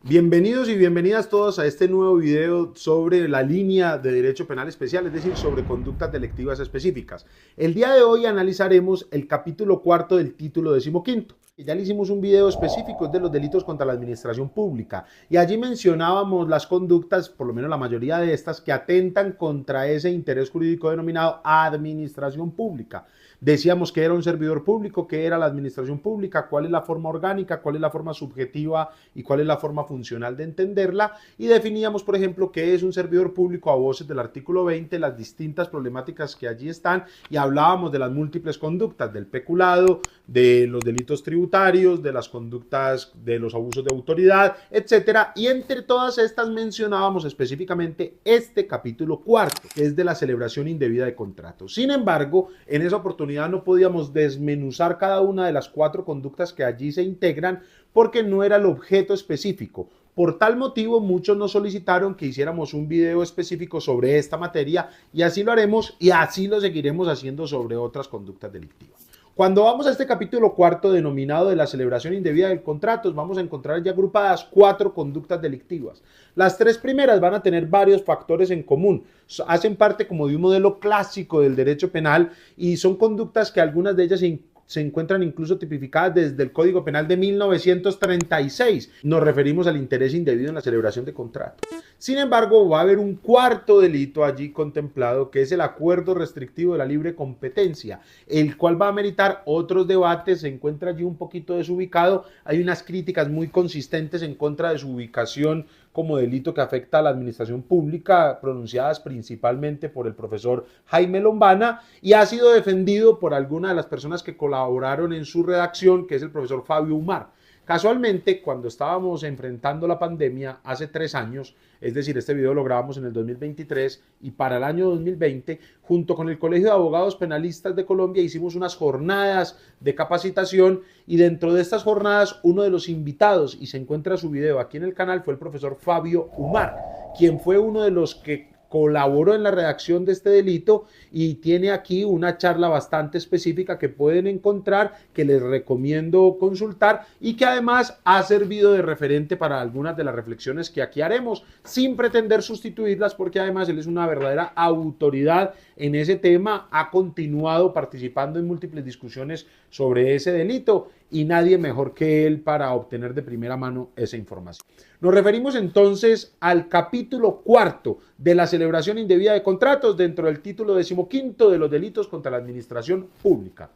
Bienvenidos y bienvenidas todos a este nuevo video sobre la línea de derecho penal especial, es decir, sobre conductas delictivas específicas. El día de hoy analizaremos el capítulo cuarto del título 15. Ya le hicimos un video específico de los delitos contra la administración pública y allí mencionábamos las conductas, por lo menos la mayoría de estas, que atentan contra ese interés jurídico denominado administración pública. Decíamos que era un servidor público, que era la administración pública, cuál es la forma orgánica, cuál es la forma subjetiva y cuál es la forma funcional de entenderla, y definíamos, por ejemplo, qué es un servidor público a voces del artículo 20, las distintas problemáticas que allí están, y hablábamos de las múltiples conductas, del peculado, de los delitos tributarios, de las conductas de los abusos de autoridad, etcétera, y entre todas estas mencionábamos específicamente este capítulo cuarto, que es de la celebración indebida de contratos. Sin embargo, en esa oportunidad no podíamos desmenuzar cada una de las 4 conductas que allí se integran porque no era el objeto específico. Por tal motivo, muchos nos solicitaron que hiciéramos un video específico sobre esta materia y así lo haremos y así lo seguiremos haciendo sobre otras conductas delictivas. Cuando vamos a este capítulo cuarto denominado de la celebración indebida de contratos, vamos a encontrar ya agrupadas 4 conductas delictivas. Las 3 primeras van a tener varios factores en común, hacen parte como de un modelo clásico del derecho penal y son conductas que algunas de ellas se encuentran incluso tipificadas desde el Código Penal de 1936. Nos referimos al interés indebido en la celebración de contratos. Sin embargo, va a haber un cuarto delito allí contemplado, que es el acuerdo restrictivo de la libre competencia, el cual va a meritar otros debates, se encuentra allí un poquito desubicado, hay unas críticas muy consistentes en contra de su ubicación como delito que afecta a la administración pública, pronunciadas principalmente por el profesor Jaime Lombana, y ha sido defendido por alguna de las personas que colaboraron en su redacción, que es el profesor Fabio Umar. Casualmente, cuando estábamos enfrentando la pandemia hace 3 años, es decir, este video lo grabamos en el 2023 y para el año 2020, junto con el Colegio de Abogados Penalistas de Colombia, hicimos unas jornadas de capacitación y dentro de estas jornadas, uno de los invitados, y se encuentra su video aquí en el canal, fue el profesor Fabio Umar, quien fue uno de los que colaboró en la redacción de este delito y tiene aquí una charla bastante específica que pueden encontrar, que les recomiendo consultar y que además ha servido de referente para algunas de las reflexiones que aquí haremos, sin pretender sustituirlas, porque además él es una verdadera autoridad en ese tema, ha continuado participando en múltiples discusiones sobre ese delito y nadie mejor que él para obtener de primera mano esa información. Nos referimos entonces al capítulo cuarto de la celebración indebida de contratos dentro del título 15 de los delitos contra la administración pública.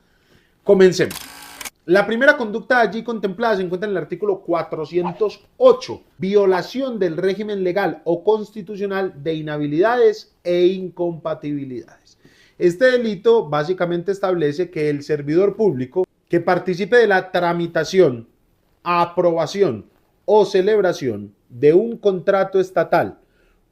Comencemos. La primera conducta allí contemplada se encuentra en el artículo 408, violación del régimen legal o constitucional de inhabilidades e incompatibilidades. Este delito básicamente establece que el servidor público que participe de la tramitación, aprobación o celebración de un contrato estatal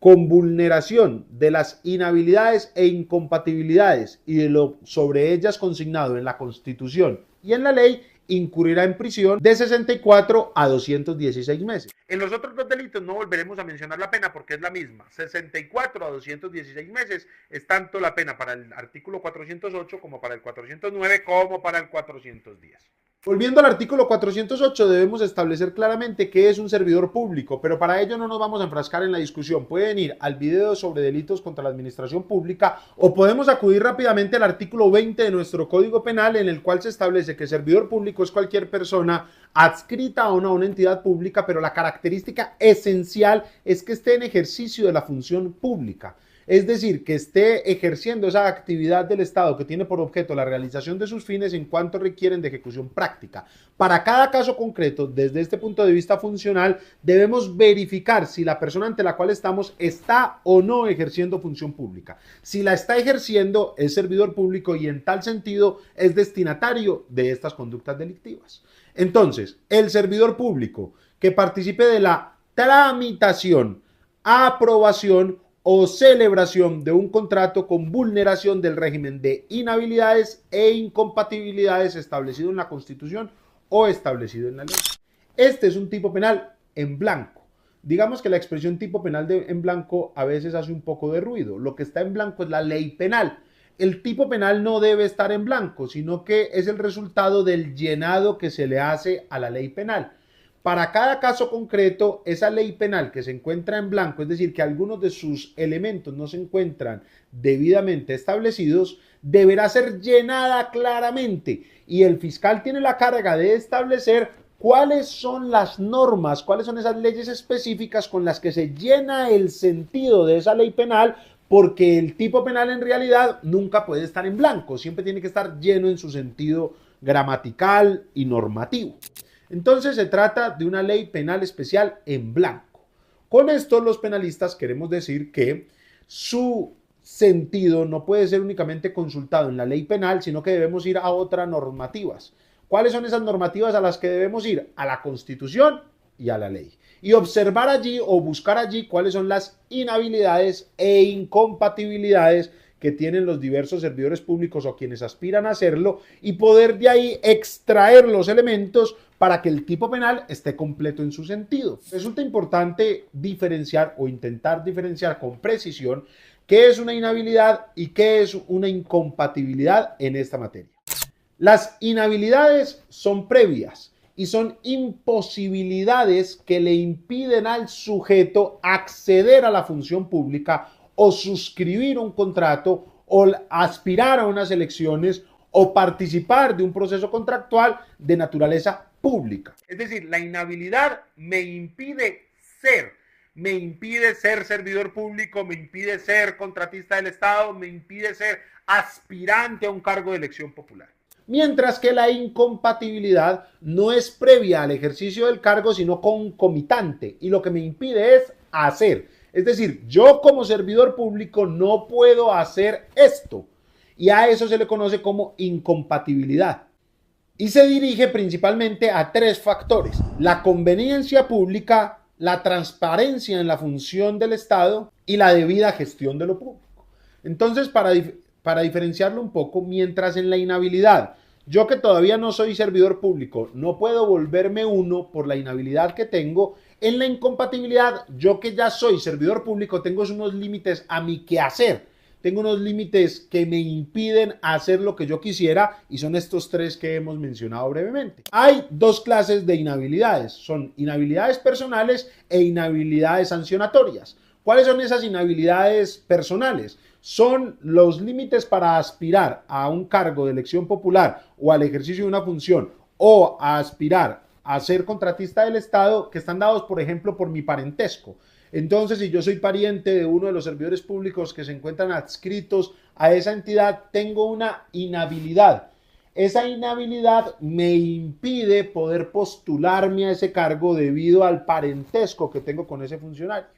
con vulneración de las inhabilidades e incompatibilidades y de lo sobre ellas consignado en la Constitución y en la ley, incurrirá en prisión de 64 a 216 meses. En los otros 2 delitos no volveremos a mencionar la pena porque es la misma. 64 a 216 meses es tanto la pena para el artículo 408 como para el 409 como para el 410. Volviendo al artículo 408, debemos establecer claramente qué es un servidor público, pero para ello no nos vamos a enfrascar en la discusión. Pueden ir al video sobre delitos contra la administración pública o podemos acudir rápidamente al artículo 20 de nuestro Código Penal, en el cual se establece que servidor público es cualquier persona adscrita o no a una entidad pública, pero la característica esencial es que esté en ejercicio de la función pública. Es decir, que esté ejerciendo esa actividad del Estado que tiene por objeto la realización de sus fines en cuanto requieren de ejecución práctica. Para cada caso concreto, desde este punto de vista funcional, debemos verificar si la persona ante la cual estamos está o no ejerciendo función pública. Si la está ejerciendo, es servidor público y en tal sentido es destinatario de estas conductas delictivas. Entonces, el servidor público que participe de la tramitación, aprobación o celebración de un contrato con vulneración del régimen de inhabilidades e incompatibilidades establecido en la Constitución o establecido en la ley. Este es un tipo penal en blanco. Digamos que la expresión tipo penal en blanco a veces hace un poco de ruido. Lo que está en blanco es la ley penal. El tipo penal no debe estar en blanco, sino que es el resultado del llenado que se le hace a la ley penal. Para cada caso concreto, esa ley penal que se encuentra en blanco, es decir, que algunos de sus elementos no se encuentran debidamente establecidos, deberá ser llenada claramente y el fiscal tiene la carga de establecer cuáles son las normas, cuáles son esas leyes específicas con las que se llena el sentido de esa ley penal, porque el tipo penal en realidad nunca puede estar en blanco, siempre tiene que estar lleno en su sentido gramatical y normativo. Entonces se trata de una ley penal especial en blanco. Con esto los penalistas queremos decir que su sentido no puede ser únicamente consultado en la ley penal, sino que debemos ir a otras normativas. ¿Cuáles son esas normativas a las que debemos ir? A la Constitución y a la ley. Y observar allí o buscar allí cuáles son las inhabilidades e incompatibilidades que tienen los diversos servidores públicos o quienes aspiran a hacerlo y poder de ahí extraer los elementos para que el tipo penal esté completo en su sentido. Resulta importante diferenciar o intentar diferenciar con precisión qué es una inhabilidad y qué es una incompatibilidad en esta materia. Las inhabilidades son previas y son imposibilidades que le impiden al sujeto acceder a la función pública o suscribir un contrato o aspirar a unas elecciones o participar de un proceso contractual de naturaleza pública. Es decir, la inhabilidad me impide ser servidor público, me impide ser contratista del Estado, me impide ser aspirante a un cargo de elección popular. Mientras que la incompatibilidad no es previa al ejercicio del cargo, sino concomitante, y lo que me impide es hacer. Es decir, yo como servidor público no puedo hacer esto, y a eso se le conoce como incompatibilidad. Y se dirige principalmente a tres factores: la conveniencia pública, la transparencia en la función del Estado y la debida gestión de lo público. Entonces, para diferenciarlo un poco, mientras en la inhabilidad, yo que todavía no soy servidor público, no puedo volverme uno por la inhabilidad que tengo, en la incompatibilidad, yo que ya soy servidor público, tengo unos límites a mi quehacer, tengo unos límites que me impiden hacer lo que yo quisiera y son estos tres que hemos mencionado brevemente. Hay dos clases de inhabilidades, son inhabilidades personales e inhabilidades sancionatorias. ¿Cuáles son esas inhabilidades personales? Son los límites para aspirar a un cargo de elección popular o al ejercicio de una función o a aspirar a ser contratista del Estado que están dados, por ejemplo, por mi parentesco. Entonces, si yo soy pariente de uno de los servidores públicos que se encuentran adscritos a esa entidad, tengo una inhabilidad. Esa inhabilidad me impide poder postularme a ese cargo debido al parentesco que tengo con ese funcionario.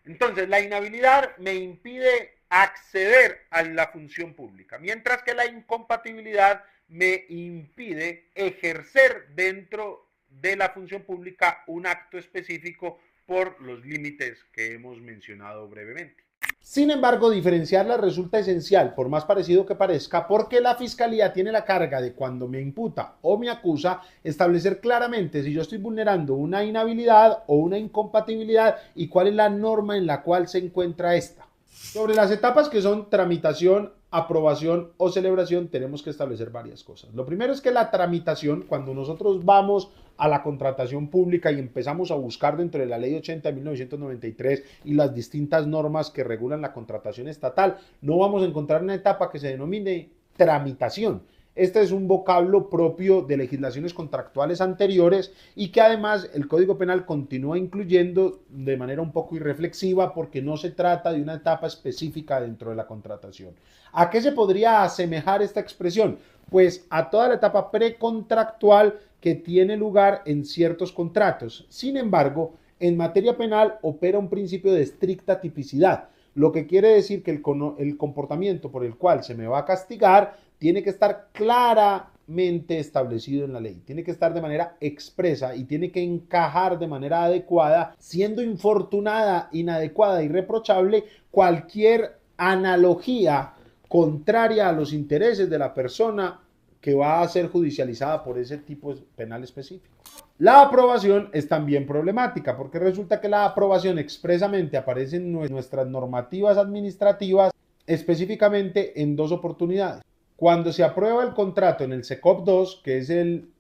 Entonces, la inhabilidad me impide acceder a la función pública, mientras que la incompatibilidad me impide ejercer dentro de la función pública un acto específico por los límites que hemos mencionado brevemente. Sin embargo, diferenciarlas resulta esencial, por más parecido que parezca, porque la Fiscalía tiene la carga de, cuando me imputa o me acusa, establecer claramente si yo estoy vulnerando una inhabilidad o una incompatibilidad y cuál es la norma en la cual se encuentra esta. Sobre las etapas que son tramitación, aprobación o celebración, tenemos que establecer varias cosas. Lo primero es que la tramitación, cuando nosotros vamos a la contratación pública y empezamos a buscar dentro de la Ley 80 de 1993 y las distintas normas que regulan la contratación estatal, no vamos a encontrar una etapa que se denomine tramitación. Este es un vocablo propio de legislaciones contractuales anteriores y que además el Código Penal continúa incluyendo de manera un poco irreflexiva porque no se trata de una etapa específica dentro de la contratación. ¿A qué se podría asemejar esta expresión? Pues a toda la etapa precontractual que tiene lugar en ciertos contratos. Sin embargo, en materia penal opera un principio de estricta tipicidad, lo que quiere decir que el comportamiento por el cual se me va a castigar tiene que estar claramente establecido en la ley, tiene que estar de manera expresa y tiene que encajar de manera adecuada, siendo infortunada, inadecuada, irreprochable cualquier analogía contraria a los intereses de la persona que va a ser judicializada por ese tipo penal específico. La aprobación es también problemática porque resulta que la aprobación expresamente aparece en nuestras normativas administrativas específicamente en dos oportunidades. Cuando se aprueba el contrato en el SECOP 2, que es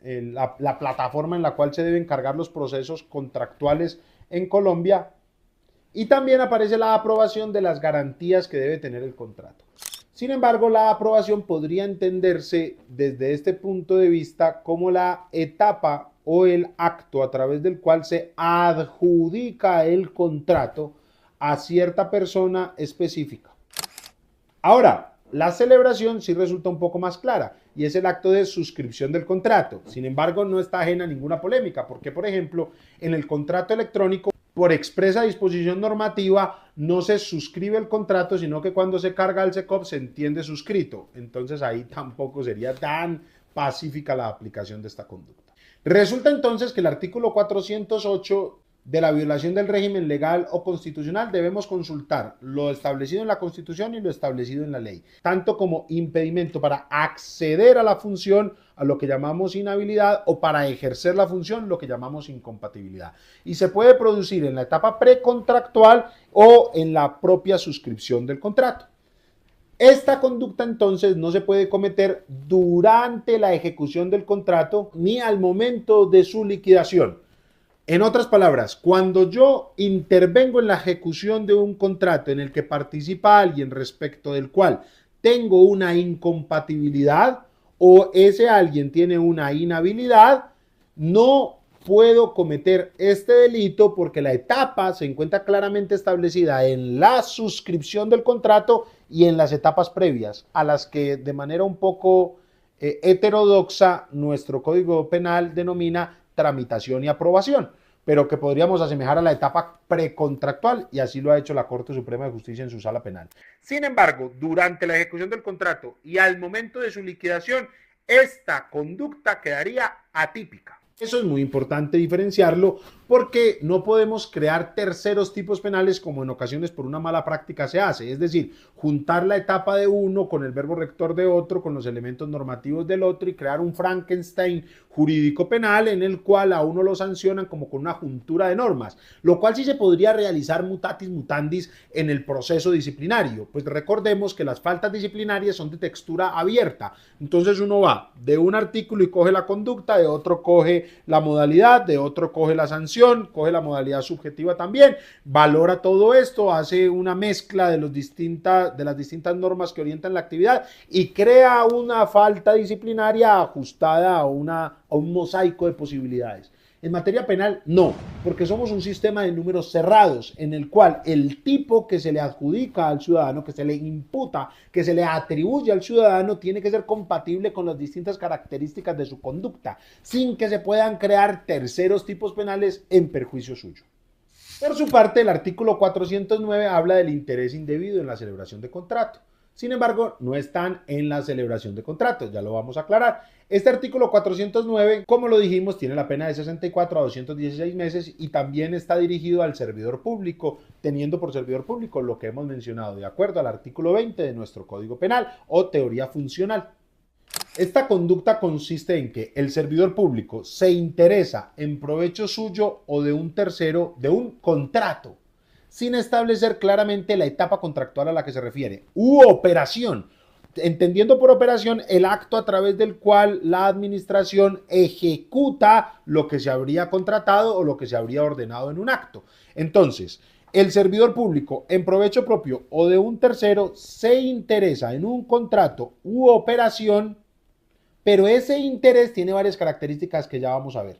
la plataforma en la cual se deben cargar los procesos contractuales en Colombia, y también aparece la aprobación de las garantías que debe tener el contrato. Sin embargo, la aprobación podría entenderse desde este punto de vista como la etapa o el acto a través del cual se adjudica el contrato a cierta persona específica. Ahora, la celebración sí resulta un poco más clara y es el acto de suscripción del contrato. Sin embargo, no está ajena a ninguna polémica porque, por ejemplo, en el contrato electrónico, por expresa disposición normativa, no se suscribe el contrato, sino que cuando se carga el SECOP se entiende suscrito. Entonces ahí tampoco sería tan pacífica la aplicación de esta conducta. Resulta entonces que el artículo 408 de la violación del régimen legal o constitucional debemos consultar lo establecido en la Constitución y lo establecido en la ley, tanto como impedimento para acceder a la función, a lo que llamamos inhabilidad, o para ejercer la función, lo que llamamos incompatibilidad. Y se puede producir en la etapa precontractual o en la propia suscripción del contrato. Esta conducta entonces no se puede cometer durante la ejecución del contrato ni al momento de su liquidación. En otras palabras, cuando yo intervengo en la ejecución de un contrato en el que participa alguien respecto del cual tengo una incompatibilidad o ese alguien tiene una inhabilidad, no puedo cometer este delito porque la etapa se encuentra claramente establecida en la suscripción del contrato y en las etapas previas, a las que de manera un poco heterodoxa nuestro Código Penal denomina tramitación y aprobación, pero que podríamos asemejar a la etapa precontractual, y así lo ha hecho la Corte Suprema de Justicia en su sala penal. Sin embargo, durante la ejecución del contrato y al momento de su liquidación, esta conducta quedaría atípica. Eso es muy importante diferenciarlo porque no podemos crear terceros tipos penales como en ocasiones por una mala práctica se hace, es decir, juntar la etapa de uno con el verbo rector de otro, con los elementos normativos del otro y crear un Frankenstein jurídico penal en el cual a uno lo sancionan como con una juntura de normas, lo cual sí se podría realizar mutatis mutandis en el proceso disciplinario, pues recordemos que las faltas disciplinarias son de textura abierta, entonces uno va de un artículo y coge la conducta, de otro coge la modalidad, de otro coge la sanción, coge la modalidad subjetiva también, valora todo esto, hace una mezcla de las distintas normas que orientan la actividad y crea una falta disciplinaria ajustada a un mosaico de posibilidades. En materia penal, no, porque somos un sistema de números cerrados en el cual el tipo que se le adjudica al ciudadano, que se le imputa, que se le atribuye al ciudadano, tiene que ser compatible con las distintas características de su conducta, sin que se puedan crear terceros tipos penales en perjuicio suyo. Por su parte, el artículo 409 habla del interés indebido en la celebración de contrato. Sin embargo, no están en la celebración de contratos, ya lo vamos a aclarar. Este artículo 409, como lo dijimos, tiene la pena de 64 a 216 meses y también está dirigido al servidor público, teniendo por servidor público lo que hemos mencionado de acuerdo al artículo 20 de nuestro Código Penal o teoría funcional. Esta conducta consiste en que el servidor público se interesa en provecho suyo o de un tercero de un contrato, sin establecer claramente la etapa contractual a la que se refiere, u operación, entendiendo por operación el acto a través del cual la administración ejecuta lo que se habría contratado o lo que se habría ordenado en un acto. Entonces, el servidor público en provecho propio o de un tercero se interesa en un contrato u operación, pero ese interés tiene varias características que ya vamos a ver.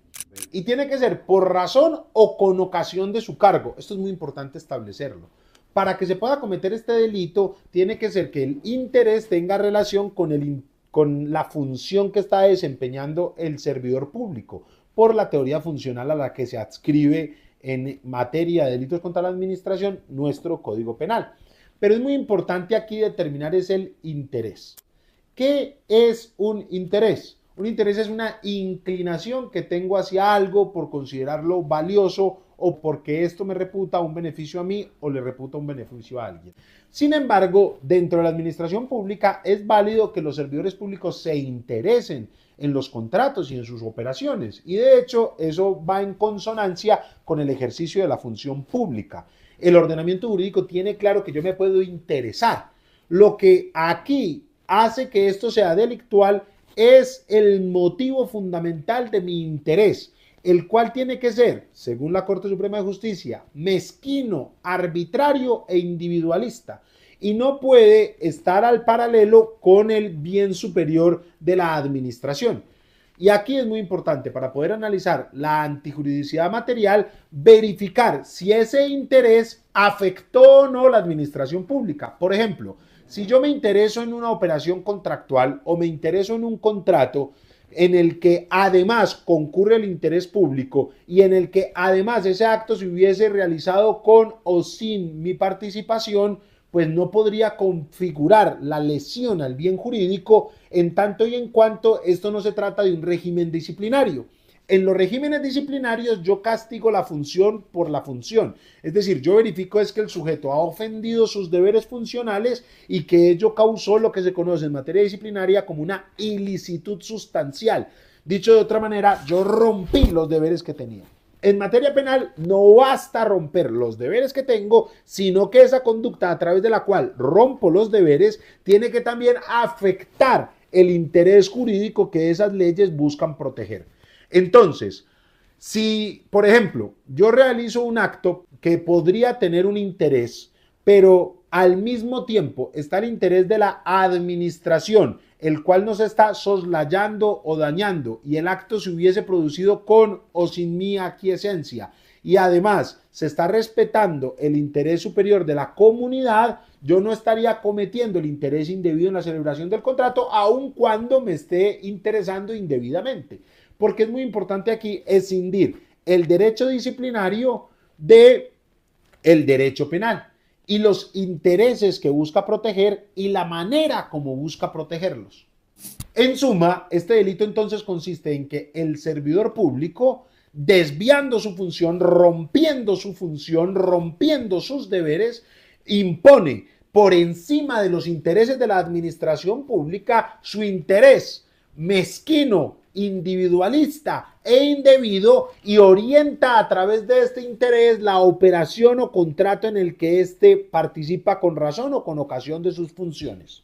Y tiene que ser por razón o con ocasión de su cargo. Esto es muy importante establecerlo. Para que se pueda cometer este delito, tiene que ser que el interés tenga relación con la función que está desempeñando el servidor público, por la teoría funcional a la que se adscribe en materia de delitos contra la administración nuestro Código Penal. Pero es muy importante aquí determinar es el interés. ¿Qué es un interés? Un interés es una inclinación que tengo hacia algo por considerarlo valioso o porque esto me reputa un beneficio a mí o le reputa un beneficio a alguien. Sin embargo, dentro de la administración pública es válido que los servidores públicos se interesen en los contratos y en sus operaciones. Y de hecho, eso va en consonancia con el ejercicio de la función pública. El ordenamiento jurídico tiene claro que yo me puedo interesar. Lo que aquí hace que esto sea delictual es el motivo fundamental de mi interés, el cual tiene que ser, según la Corte Suprema de Justicia, mezquino, arbitrario e individualista, y no puede estar al paralelo con el bien superior de la administración. Y aquí es muy importante, para poder analizar la antijuridicidad material, verificar si ese interés afectó o no la administración pública. Por ejemplo, si yo me intereso en una operación contractual o me intereso en un contrato en el que además concurre el interés público y en el que además ese acto se hubiese realizado con o sin mi participación, pues no podría configurar la lesión al bien jurídico en tanto y en cuanto esto no se trata de un régimen disciplinario. En los regímenes disciplinarios yo castigo la función por la función, es decir, yo verifico es que el sujeto ha ofendido sus deberes funcionales y que ello causó lo que se conoce en materia disciplinaria como una ilicitud sustancial. Dicho de otra manera, yo rompí los deberes que tenía. En materia penal no basta romper los deberes que tengo, sino que esa conducta a través de la cual rompo los deberes tiene que también afectar el interés jurídico que esas leyes buscan proteger. Entonces, si, por ejemplo, yo realizo un acto que podría tener un interés, pero al mismo tiempo está el interés de la administración, el cual no se está soslayando o dañando, y el acto se hubiese producido con o sin mi aquiescencia, y además se está respetando el interés superior de la comunidad, yo no estaría cometiendo el interés indebido en la celebración del contrato, aun cuando me esté interesando indebidamente. Porque es muy importante aquí escindir el derecho disciplinario del derecho penal y los intereses que busca proteger y la manera como busca protegerlos. En suma, este delito entonces consiste en que el servidor público, desviando su función, rompiendo sus deberes, impone por encima de los intereses de la administración pública su interés mezquino, individualista e indebido y orienta a través de este interés la operación o contrato en el que éste participa con razón o con ocasión de sus funciones.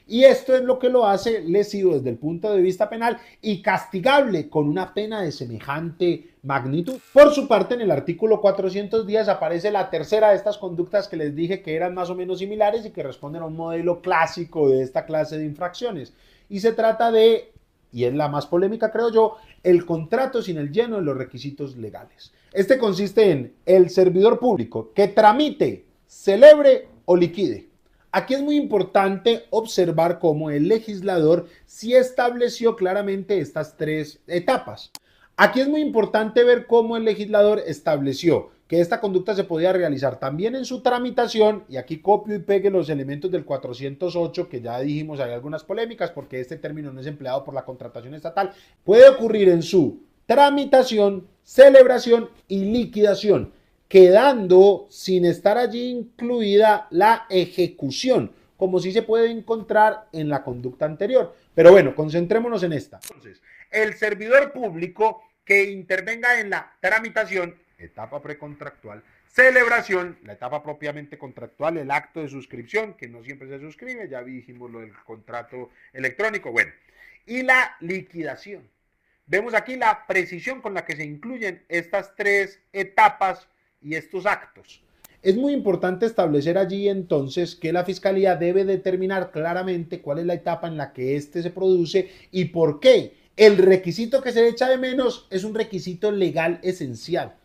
Y esto es lo que lo hace lesivo desde el punto de vista penal y castigable con una pena de semejante magnitud. Por su parte, en el artículo 410 aparece la tercera de estas conductas que les dije que eran más o menos similares y que responden a un modelo clásico de esta clase de infracciones. Y se trata de, y es la más polémica creo yo, el contrato sin el lleno de los requisitos legales. Este consiste en el servidor público que tramite, celebre o liquide. Aquí es muy importante observar cómo el legislador sí estableció claramente estas tres etapas. Aquí es muy importante ver cómo el legislador estableció que esta conducta se podía realizar también en su tramitación, y aquí copio y pegue los elementos del 408, que ya dijimos hay algunas polémicas porque este término no es empleado por la contratación estatal, puede ocurrir en su tramitación, celebración y liquidación, quedando sin estar allí incluida la ejecución, como sí se puede encontrar en la conducta anterior. Pero bueno, concentrémonos en esta. Entonces, el servidor público que intervenga en la tramitación, etapa precontractual, celebración, la etapa propiamente contractual, el acto de suscripción, que no siempre se suscribe, ya dijimos lo del contrato electrónico, bueno, y la liquidación. Vemos aquí la precisión con la que se incluyen estas tres etapas y estos actos. Es muy importante establecer allí entonces que la Fiscalía debe determinar claramente cuál es la etapa en la que este se produce y por qué. El requisito que se echa de menos es un requisito legal esencial.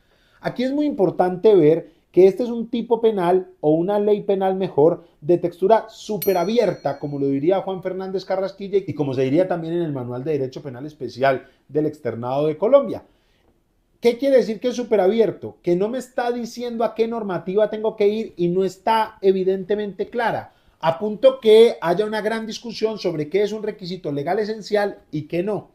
Aquí es muy importante ver que este es un tipo penal o una ley penal mejor de textura superabierta, como lo diría Juan Fernández Carrasquilla y como se diría también en el Manual de Derecho Penal Especial del Externado de Colombia. ¿Qué quiere decir que es superabierto? Que no me está diciendo a qué normativa tengo que ir y no está evidentemente clara, a punto que haya una gran discusión sobre qué es un requisito legal esencial y qué no.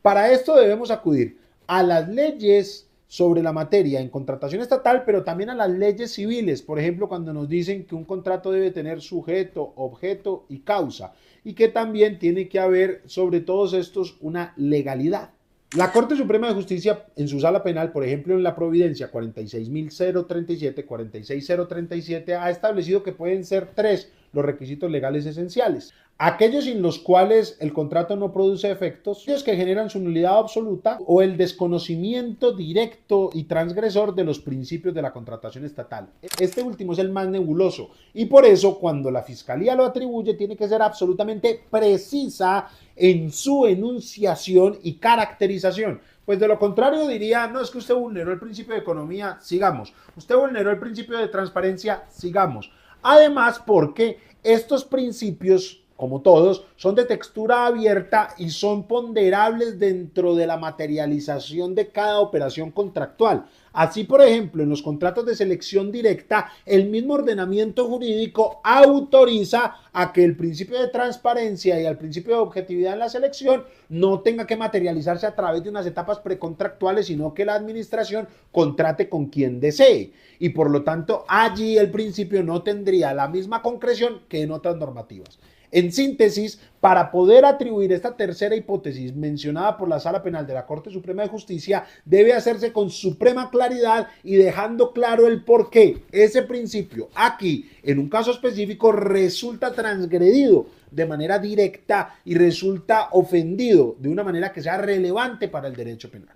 Para esto debemos acudir a las leyes sobre la materia en contratación estatal, pero también a las leyes civiles, por ejemplo, cuando nos dicen que un contrato debe tener sujeto, objeto y causa, y que también tiene que haber sobre todos estos una legalidad. La Corte Suprema de Justicia en su sala penal, por ejemplo en la Providencia 46.037, 46.037, ha establecido que pueden ser tres los requisitos legales esenciales. Aquellos en los cuales el contrato no produce efectos, aquellos que generan su nulidad absoluta o el desconocimiento directo y transgresor de los principios de la contratación estatal. Este último es el más nebuloso y por eso cuando la Fiscalía lo atribuye tiene que ser absolutamente precisa en su enunciación y caracterización. Pues de lo contrario diría, no, es que usted vulneró el principio de economía, sigamos. Usted vulneró el principio de transparencia, sigamos. Además, porque estos principios, como todos, son de textura abierta y son ponderables dentro de la materialización de cada operación contractual. Así, por ejemplo, en los contratos de selección directa, el mismo ordenamiento jurídico autoriza a que el principio de transparencia y el principio de objetividad en la selección no tenga que materializarse a través de unas etapas precontractuales, sino que la administración contrate con quien desee. Y por lo tanto, allí el principio no tendría la misma concreción que en otras normativas. En síntesis, para poder atribuir esta tercera hipótesis mencionada por la Sala Penal de la Corte Suprema de Justicia, debe hacerse con suprema claridad y dejando claro el por qué ese principio aquí, en un caso específico, resulta transgredido de manera directa y resulta ofendido de una manera que sea relevante para el derecho penal.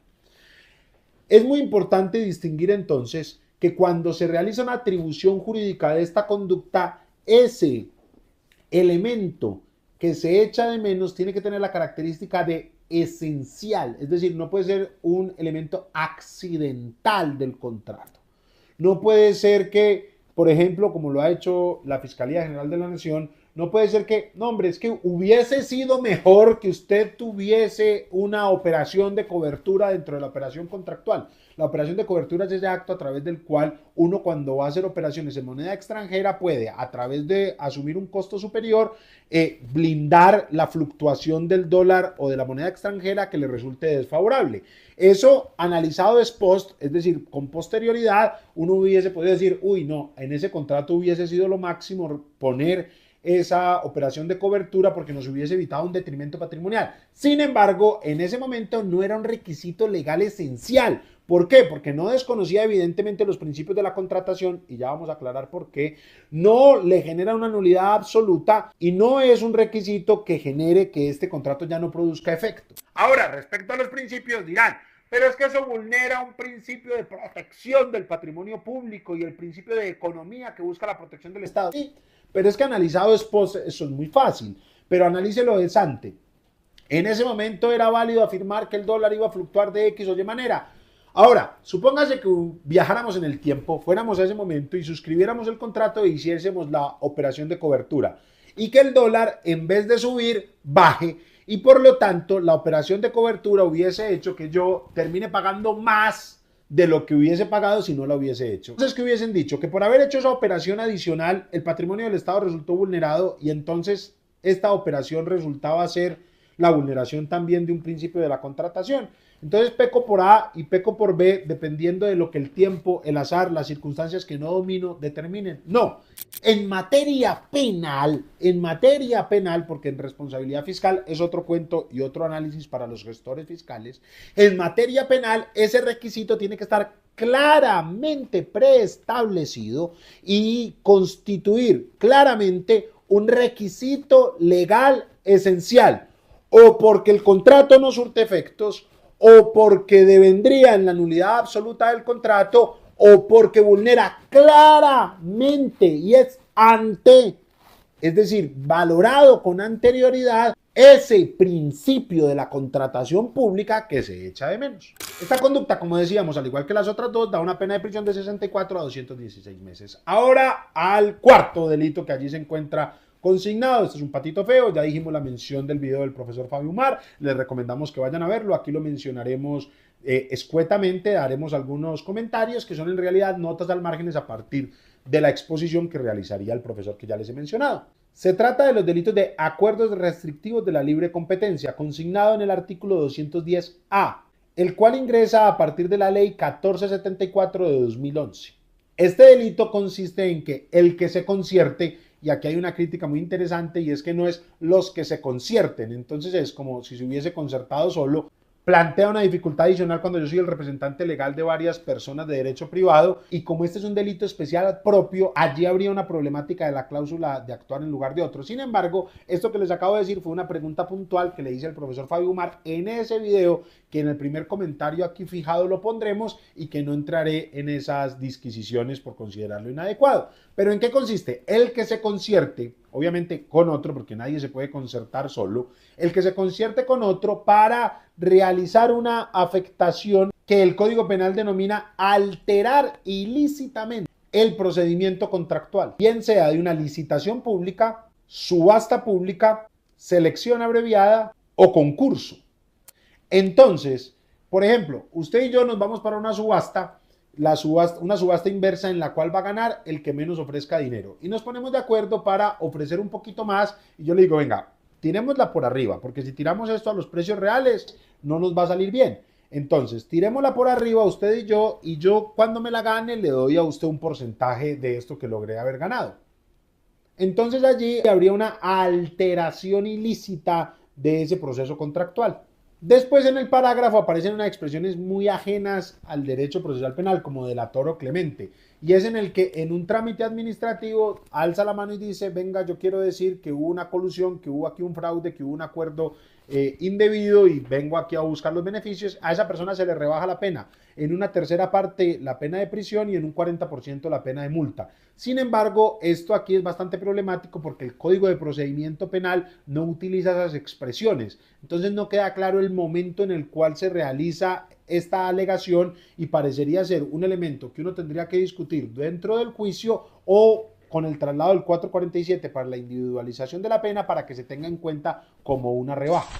Es muy importante distinguir entonces que cuando se realiza una atribución jurídica de esta conducta, ese elemento que se echa de menos tiene que tener la característica de esencial, es decir, no puede ser un elemento accidental del contrato. No puede ser que, por ejemplo, como lo ha hecho la Fiscalía General de la Nación, no puede ser que, no hombre, es que hubiese sido mejor que usted tuviese una operación de cobertura dentro de la operación contractual. La operación de cobertura es ese acto a través del cual uno cuando va a hacer operaciones en moneda extranjera puede, a través de asumir un costo superior, blindar la fluctuación del dólar o de la moneda extranjera que le resulte desfavorable. Eso analizado ex post, es decir, con posterioridad, uno hubiese podido decir, uy, no, en ese contrato hubiese sido lo máximo poner esa operación de cobertura porque nos hubiese evitado un detrimento patrimonial. Sin embargo, en ese momento no era un requisito legal esencial. ¿Por qué? Porque no desconocía evidentemente los principios de la contratación y ya vamos a aclarar por qué. No le genera una nulidad absoluta y no es un requisito que genere que este contrato ya no produzca efecto. Ahora, respecto a los principios dirán, pero es que eso vulnera un principio de protección del patrimonio público y el principio de economía que busca la protección del Estado. Sí, pero es que analizado después eso es muy fácil, pero analícelo ex ante. En ese momento era válido afirmar que el dólar iba a fluctuar de X o Y manera. Ahora, supóngase que viajáramos en el tiempo, fuéramos a ese momento y suscribiéramos el contrato e hiciésemos la operación de cobertura y que el dólar en vez de subir baje y por lo tanto la operación de cobertura hubiese hecho que yo termine pagando más de lo que hubiese pagado si no la hubiese hecho. Entonces, ¿qué hubiesen dicho? Que por haber hecho esa operación adicional, el patrimonio del Estado resultó vulnerado y entonces esta operación resultaba ser la vulneración también de un principio de la contratación. Entonces peco por A y peco por B dependiendo de lo que el tiempo, el azar, las circunstancias que no domino determinen. No, en materia penal, porque en responsabilidad fiscal es otro cuento y otro análisis para los gestores fiscales, en materia penal ese requisito tiene que estar claramente preestablecido y constituir claramente un requisito legal esencial, o porque el contrato no surte efectos, o porque devendría en la nulidad absoluta del contrato, o porque vulnera claramente y es decir, valorado con anterioridad ese principio de la contratación pública que se echa de menos. Esta conducta, como decíamos, al igual que las otras dos, da una pena de prisión de 64 a 216 meses. Ahora al cuarto delito que allí se encuentra consignado. Este es un patito feo, ya dijimos la mención del video del profesor Fabio Umar, les recomendamos que vayan a verlo, aquí lo mencionaremos escuetamente, daremos algunos comentarios que son en realidad notas al márgenes a partir de la exposición que realizaría el profesor que ya les he mencionado. Se trata de los delitos de acuerdos restrictivos de la libre competencia, consignado en el artículo 210A, el cual ingresa a partir de la ley 1474 de 2011. Este delito consiste en que el que se concierte, y aquí hay una crítica muy interesante y es que no es los que se concierten, entonces es como si se hubiese concertado solo, plantea una dificultad adicional cuando yo soy el representante legal de varias personas de derecho privado y como este es un delito especial propio, allí habría una problemática de la cláusula de actuar en lugar de otro. Sin embargo, esto que les acabo de decir fue una pregunta puntual que le hice al profesor Fabio Umar en ese video, que en el primer comentario aquí fijado lo pondremos y que no entraré en esas disquisiciones por considerarlo inadecuado. Pero ¿en qué consiste? El que se concierte, obviamente con otro, porque nadie se puede concertar solo, el que se concierte con otro para realizar una afectación que el Código Penal denomina alterar ilícitamente el procedimiento contractual, bien sea de una licitación pública, subasta pública, selección abreviada o concurso. Entonces, por ejemplo, usted y yo nos vamos para una subasta, una subasta inversa en la cual va a ganar el que menos ofrezca dinero. Y nos ponemos de acuerdo para ofrecer un poquito más. Y yo le digo, venga, tirémosla por arriba, porque si tiramos esto a los precios reales, no nos va a salir bien. Entonces, tirémosla por arriba usted y yo cuando me la gane le doy a usted un porcentaje de esto que logré haber ganado. Entonces allí habría una alteración ilícita de ese proceso contractual. Después en el parágrafo aparecen unas expresiones muy ajenas al derecho procesal penal, como delator o clemente, y es en el que en un trámite administrativo alza la mano y dice, venga, yo quiero decir que hubo una colusión, que hubo aquí un fraude, que hubo un acuerdo indebido y vengo aquí a buscar los beneficios. A esa persona se le rebaja la pena, en una tercera parte la pena de prisión y en un 40% la pena de multa. Sin embargo, esto aquí es bastante problemático porque el Código de Procedimiento Penal no utiliza esas expresiones. Entonces no queda claro el momento en el cual se realiza esta alegación y parecería ser un elemento que uno tendría que discutir dentro del juicio o con el traslado del 447 para la individualización de la pena para que se tenga en cuenta como una rebaja.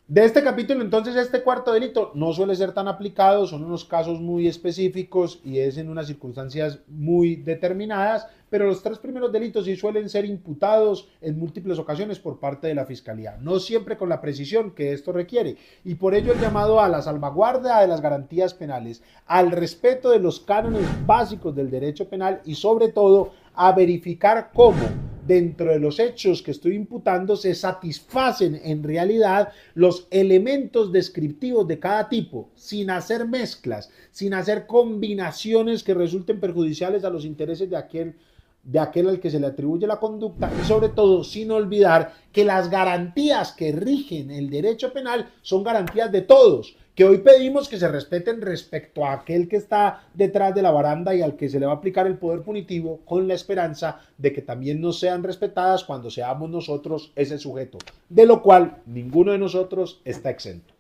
De este capítulo, entonces, este cuarto delito no suele ser tan aplicado, son unos casos muy específicos y es en unas circunstancias muy determinadas, pero los tres primeros delitos sí suelen ser imputados en múltiples ocasiones por parte de la Fiscalía, no siempre con la precisión que esto requiere, y por ello el llamado a la salvaguarda de las garantías penales, al respeto de los cánones básicos del derecho penal y sobre todo a verificar cómo dentro de los hechos que estoy imputando se satisfacen en realidad los elementos descriptivos de cada tipo, sin hacer mezclas, sin hacer combinaciones que resulten perjudiciales a los intereses de aquel al que se le atribuye la conducta y sobre todo sin olvidar que las garantías que rigen el derecho penal son garantías de todos, que hoy pedimos que se respeten respecto a aquel que está detrás de la baranda y al que se le va a aplicar el poder punitivo, con la esperanza de que también nos sean respetadas cuando seamos nosotros ese sujeto, de lo cual ninguno de nosotros está exento.